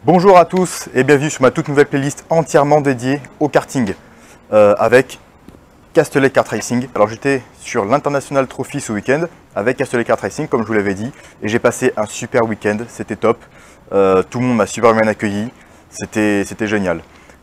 Bonjour à tous et bienvenue sur ma toute nouvelle playlist entièrement dédiée au karting avec Castellet Kart Racing. Alors j'étais sur l'International Trophy ce week-end avec Castellet Kart Racing comme je vous l'avais dit et j'ai passé un super week-end, c'était top. Tout le monde m'a super bien accueilli, c'était génial.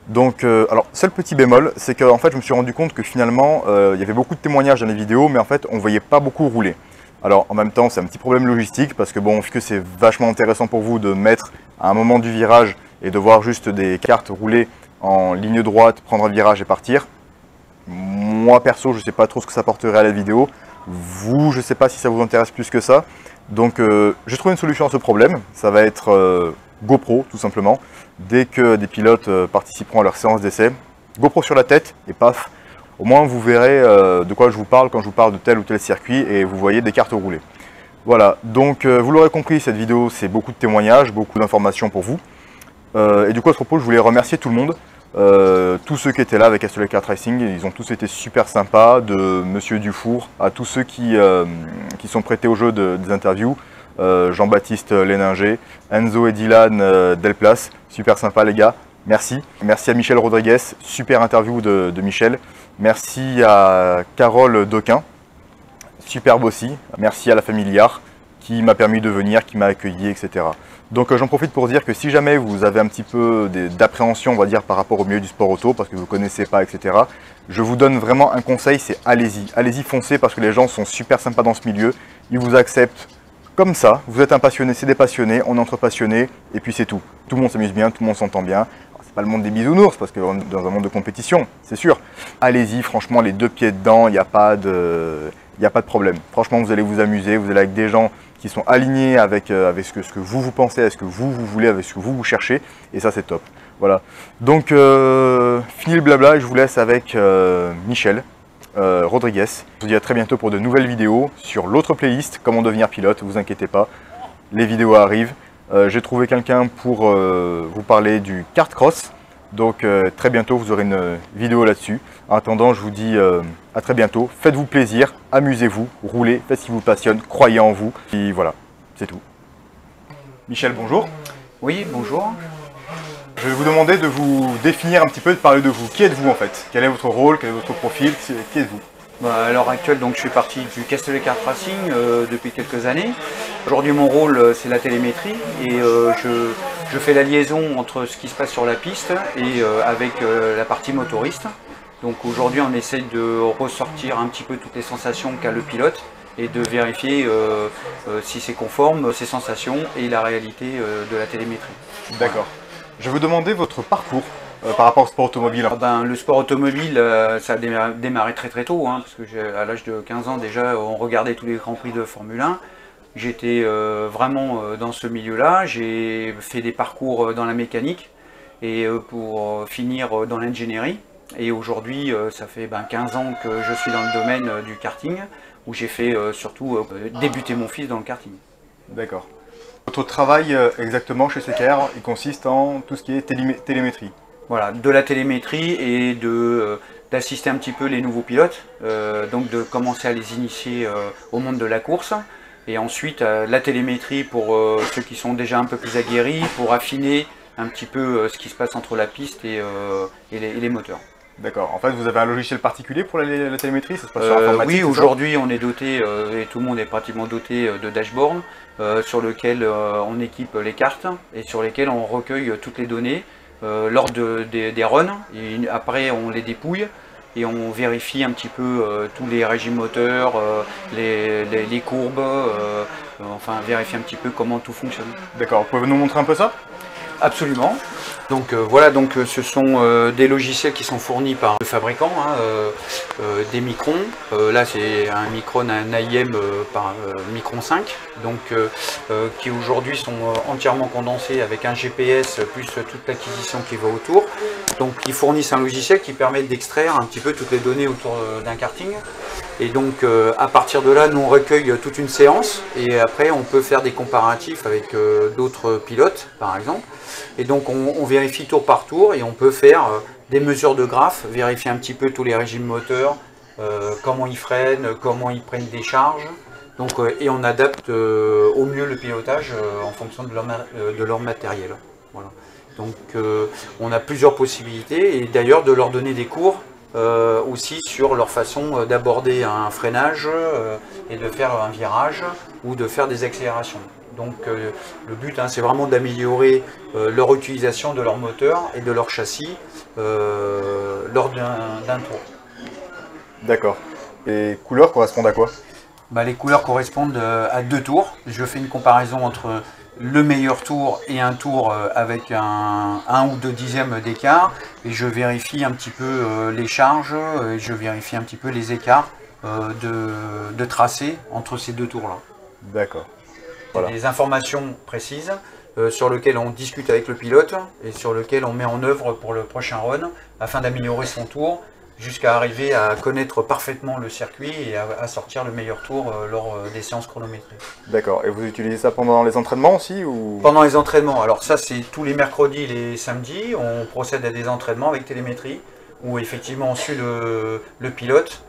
Donc alors seul petit bémol, c'est que en fait je me suis rendu compte que finalement il y avait beaucoup de témoignages dans les vidéos mais en fait on voyait pas beaucoup rouler. Alors en même temps c'est un petit problème logistique parce que bon, vu que c'est vachement intéressant pour vous de mettre à un moment du virage et de voir juste des cartes rouler en ligne droite, prendre un virage et partir. Moi perso je sais pas trop ce que ça porterait à la vidéo, vous je sais pas si ça vous intéresse plus que ça. Donc j'ai trouvé une solution à ce problème, ça va être GoPro tout simplement. Dès que des pilotes participeront à leur séance d'essai, GoPro sur la tête et paf. Au moins vous verrez de quoi je vous parle quand je vous parle de tel ou tel circuit et vous voyez des cartes rouler. Voilà, donc vous l'aurez compris, cette vidéo c'est beaucoup de témoignages, beaucoup d'informations pour vous. Et du coup à ce propos je voulais remercier tout le monde, tous ceux qui étaient là avec Castellet Kart Racing, ils ont tous été super sympas, de Monsieur Dufour à tous ceux qui sont prêtés au jeu des interviews, Jean-Baptiste Léninger, Enzo et Dylan Delplace, super sympa les gars. Merci. Merci à Michel Rodriguez, super interview de Michel. Merci à Carole Doquin, superbe aussi. Merci à la famille Liard qui m'a permis de venir, qui m'a accueilli, etc. Donc j'en profite pour dire que si jamais vous avez un petit peu d'appréhension, on va dire, par rapport au milieu du sport auto, parce que vous ne connaissez pas, etc., je vous donne vraiment un conseil, c'est allez-y. Allez-y, foncez, parce que les gens sont super sympas dans ce milieu. Ils vous acceptent comme ça. Vous êtes un passionné, c'est des passionnés, on est entre passionnés, et puis c'est tout. Tout le monde s'amuse bien, tout le monde s'entend bien. C'est pas le monde des bisounours, parce qu'on est dans un monde de compétition, c'est sûr. Allez-y, franchement, les deux pieds dedans, il n'y a pas de problème. Franchement, vous allez vous amuser, vous allez avec des gens qui sont alignés avec ce que vous pensez, avec ce que vous voulez, avec ce que vous cherchez, et ça c'est top. Voilà. Donc, fini le blabla, et je vous laisse avec Michel Rodriguez. Je vous dis à très bientôt pour de nouvelles vidéos sur l'autre playlist, comment devenir pilote, vous inquiétez pas, les vidéos arrivent. J'ai trouvé quelqu'un pour vous parler du kart cross. Donc très bientôt vous aurez une vidéo là-dessus. En attendant, je vous dis à très bientôt. Faites-vous plaisir, amusez-vous, roulez, faites ce qui vous passionne, croyez en vous. Et voilà, c'est tout. Michel, bonjour. Oui, bonjour. Je vais vous demander de vous définir un petit peu, de parler de vous. Qui êtes-vous en fait? Quel est votre rôle? Quel est votre profil? Qui êtes-vous? À l'heure actuelle, donc, je fais partie du Castellet Kart Racing depuis quelques années. Aujourd'hui, mon rôle, c'est la télémétrie et je fais la liaison entre ce qui se passe sur la piste et avec la partie motoriste. Donc aujourd'hui, on essaye de ressortir un petit peu toutes les sensations qu'a le pilote et de vérifier si c'est conforme, ces sensations et la réalité de la télémétrie. D'accord. Je vais vous demander votre parcours. Par rapport au sport automobile. Le sport automobile, ça a démarré très tôt, hein, parce que à l'âge de 15 ans déjà, on regardait tous les grands prix de Formule 1. J'étais vraiment dans ce milieu-là. J'ai fait des parcours dans la mécanique et pour finir dans l'ingénierie. Et aujourd'hui, ça fait 15 ans que je suis dans le domaine du karting, où j'ai fait surtout débuter mon fils dans le karting. D'accord. Votre travail exactement chez CKR, il consiste en tout ce qui est télémétrie. Voilà, de la télémétrie et d'assister un petit peu les nouveaux pilotes, donc de commencer à les initier au monde de la course. Et ensuite, la télémétrie pour ceux qui sont déjà un peu plus aguerris, pour affiner un petit peu ce qui se passe entre la piste et les moteurs. D'accord. En fait, vous avez un logiciel particulier pour la télémétrie? Ça se passe sur l'informatique? Oui, aujourd'hui, on est doté, et tout le monde est pratiquement doté de dashboards sur lequel on équipe les cartes et sur lesquelles on recueille toutes les données lors des runs. Et après, on les dépouille et on vérifie un petit peu tous les régimes moteurs, les courbes, enfin vérifier un petit peu comment tout fonctionne. D'accord. Vous pouvez nous montrer un peu ça? Absolument. Donc voilà, donc ce sont des logiciels qui sont fournis par le fabricant, hein, des Micron. Là c'est un Micron, un AIM par Micron 5, donc qui aujourd'hui sont entièrement condensés avec un GPS plus toute l'acquisition qui va autour. Donc ils fournissent un logiciel qui permet d'extraire un petit peu toutes les données autour d'un karting. Et donc à partir de là, nous on recueille toute une séance et après on peut faire des comparatifs avec d'autres pilotes par exemple. Et donc on vérifie tour par tour et on peut faire des mesures de graphes, vérifier un petit peu tous les régimes moteurs, comment ils freinent, comment ils prennent des charges. Donc, et on adapte au mieux le pilotage en fonction de leur matériel. Voilà. Donc on a plusieurs possibilités et d'ailleurs de leur donner des cours aussi sur leur façon d'aborder un freinage et de faire un virage ou de faire des accélérations. Donc le but c'est vraiment d'améliorer leur utilisation de leur moteur et de leur châssis lors d'un tour. D'accord. Et les couleurs correspondent à quoi? Les couleurs correspondent à 2 tours. Je fais une comparaison entre le meilleur tour et un tour avec un ou 2 dixièmes d'écart et je vérifie un petit peu les charges et je vérifie un petit peu les écarts de tracé entre ces 2 tours là. D'accord. Voilà. Des informations précises sur lesquelles on discute avec le pilote et sur lesquelles on met en œuvre pour le prochain run afin d'améliorer son tour jusqu'à arriver à connaître parfaitement le circuit et à sortir le meilleur tour lors des séances chronométrées. D'accord. Et vous utilisez ça pendant les entraînements aussi ou... Pendant les entraînements, alors ça c'est tous les mercredis et les samedis, on procède à des entraînements avec télémétrie où effectivement on suit le pilote,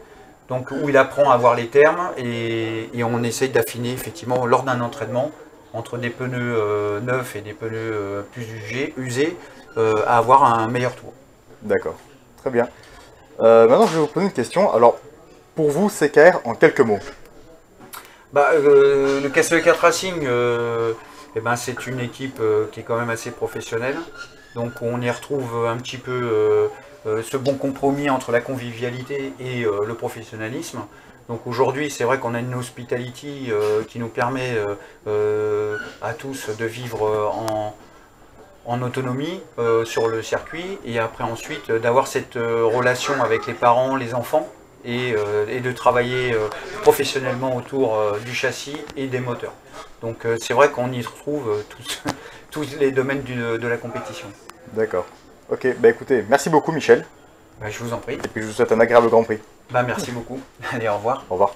donc où il apprend à voir les termes et on essaye d'affiner effectivement lors d'un entraînement entre des pneus neufs et des pneus plus usés à avoir un meilleur tour. D'accord, très bien. Maintenant je vais vous poser une question. Alors pour vous CKR en quelques mots? Le Castle 4 Racing, c'est une équipe qui est quand même assez professionnelle. Donc on y retrouve un petit peu ce bon compromis entre la convivialité et le professionnalisme. Donc aujourd'hui c'est vrai qu'on a une hospitality qui nous permet à tous de vivre en autonomie sur le circuit et après ensuite d'avoir cette relation avec les parents, les enfants et de travailler professionnellement autour du châssis et des moteurs. Donc c'est vrai qu'on y retrouve tous les domaines de la compétition. D'accord. Ok, écoutez, merci beaucoup Michel. Je vous en prie. Et puis je vous souhaite un agréable Grand Prix. Merci beaucoup. Allez, au revoir. Au revoir.